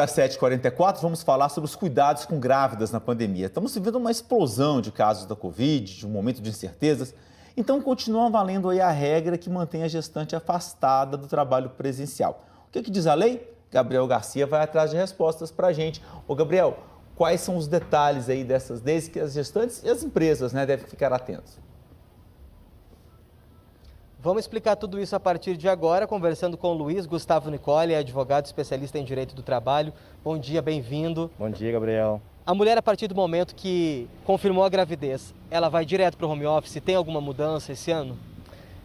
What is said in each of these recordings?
Às 7h44, vamos falar sobre os cuidados com grávidas na pandemia. Estamos vivendo uma explosão de casos da Covid, de um momento de incertezas. Então, continua valendo aí a regra que mantém a gestante afastada do trabalho presencial. O que diz a lei? Gabriel Garcia vai atrás de respostas para a gente. Ô, Gabriel, quais são os detalhes aí dessas leis que as gestantes e as empresas, devem ficar atentas? Vamos explicar tudo isso a partir de agora, conversando com o Luiz Gustavo Nicoli, advogado especialista em direito do trabalho. Bom dia, bem-vindo. Bom dia, Gabriel. A mulher, a partir do momento que confirmou a gravidez, ela vai direto para o home office? Tem alguma mudança esse ano?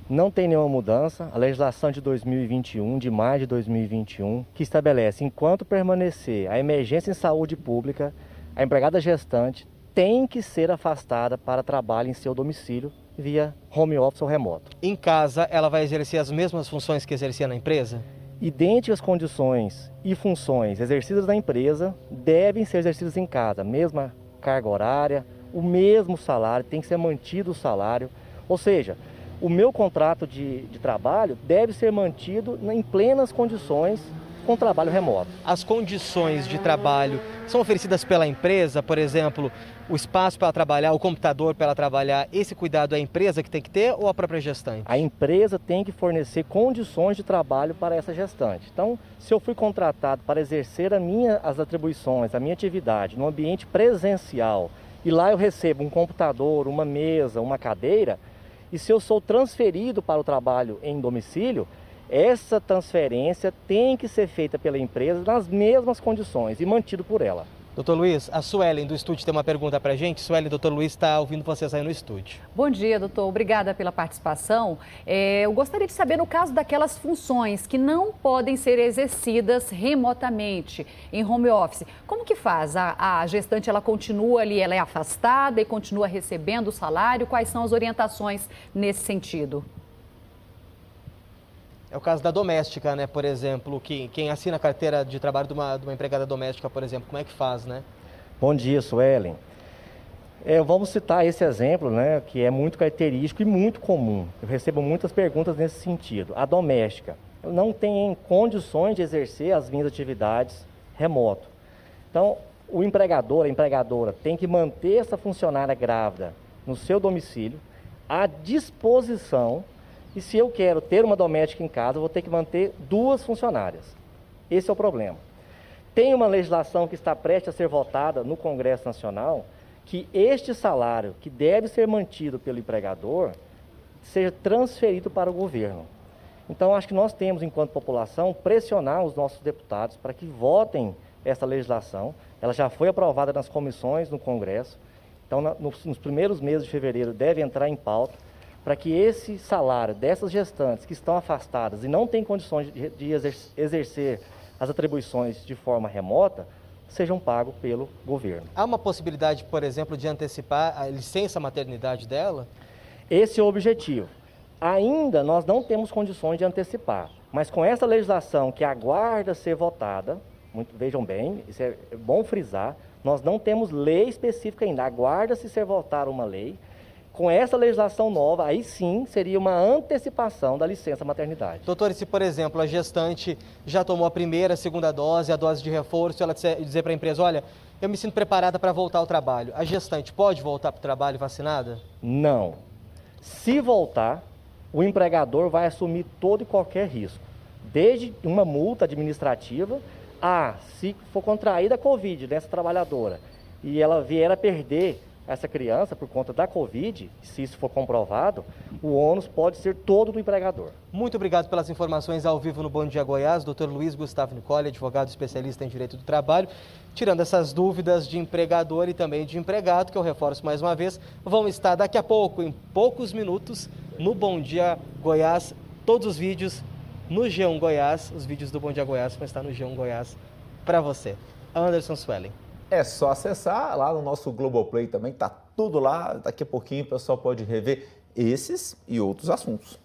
Não tem nenhuma mudança. A legislação de 2021, de maio de 2021, que estabelece, enquanto permanecer a emergência em saúde pública, a empregada gestante tem que ser afastada para trabalho em seu domicílio via home office ou remoto. Em casa, ela vai exercer as mesmas funções que exercia na empresa? Idênticas condições e funções exercidas na empresa devem ser exercidas em casa. Mesma carga horária, o mesmo salário, tem que ser mantido o salário. Ou seja, o meu contrato de trabalho deve ser mantido em plenas condições com trabalho remoto. As condições de trabalho são oferecidas pela empresa, por exemplo, o espaço para ela trabalhar, o computador para ela trabalhar, esse cuidado é a empresa que tem que ter ou a própria gestante? A empresa tem que fornecer condições de trabalho para essa gestante. Então, se eu fui contratado para exercer as atribuições, a minha atividade no ambiente presencial, e lá eu recebo um computador, uma mesa, uma cadeira, e se eu sou transferido para o trabalho em domicílio, essa transferência tem que ser feita pela empresa nas mesmas condições e mantido por ela. Doutor Luiz, a Suelen do estúdio tem uma pergunta para a gente. Suelen, doutor Luiz está ouvindo vocês aí no estúdio. Bom dia, doutor. Obrigada pela participação. Eu gostaria de saber, no caso daquelas funções que não podem ser exercidas remotamente, em home office, como que faz? A gestante, ela continua ali, ela é afastada e continua recebendo o salário? Quais são as orientações nesse sentido? É o caso da doméstica, né? Por exemplo, quem assina a carteira de trabalho de uma empregada doméstica, por exemplo, como é que faz, né? Bom dia, Suelen. Vamos citar esse exemplo, né, que é muito característico e muito comum. Eu recebo muitas perguntas nesse sentido. A doméstica não tem condições de exercer as minhas atividades remoto. Então, o empregador, a empregadora, tem que manter essa funcionária grávida no seu domicílio, à disposição. E se eu quero ter uma doméstica em casa, eu vou ter que manter 2 funcionárias. Esse é o problema. Tem uma legislação que está prestes a ser votada no Congresso Nacional, que este salário, que deve ser mantido pelo empregador, seja transferido para o governo. Então, acho que nós temos, enquanto população, pressionar os nossos deputados para que votem essa legislação. Ela já foi aprovada nas comissões no Congresso. Então, nos primeiros meses de fevereiro, deve entrar em pauta, para que esse salário dessas gestantes que estão afastadas e não têm condições de exercer as atribuições de forma remota, sejam pagos pelo governo. Há uma possibilidade, por exemplo, de antecipar a licença maternidade dela? Esse é o objetivo. Ainda nós não temos condições de antecipar, mas com essa legislação que aguarda ser votada, vejam bem, isso é bom frisar, nós não temos lei específica ainda, aguarda-se ser votada uma lei. Com essa legislação nova, aí sim seria uma antecipação da licença maternidade. Doutor, e se, por exemplo, a gestante já tomou a primeira, a segunda dose, a dose de reforço, ela dizer para a empresa, olha, eu me sinto preparada para voltar ao trabalho, a gestante pode voltar para o trabalho vacinada? Não. Se voltar, o empregador vai assumir todo e qualquer risco, desde uma multa administrativa se for contraída a Covid dessa trabalhadora e ela vier a perder essa criança por conta da Covid, se isso for comprovado, o ônus pode ser todo do empregador. Muito obrigado pelas informações ao vivo no Bom Dia Goiás, doutor Luiz Gustavo Nicoli, advogado especialista em direito do trabalho, tirando essas dúvidas de empregador e também de empregado, que eu reforço mais uma vez, vão estar daqui a pouco, em poucos minutos, no Bom Dia Goiás, todos os vídeos no G1 Goiás, os vídeos do Bom Dia Goiás vão estar no G1 Goiás para você. Anderson Suelen. É só acessar lá no nosso Globoplay também, tá tudo lá. Daqui a pouquinho o pessoal pode rever esses e outros assuntos.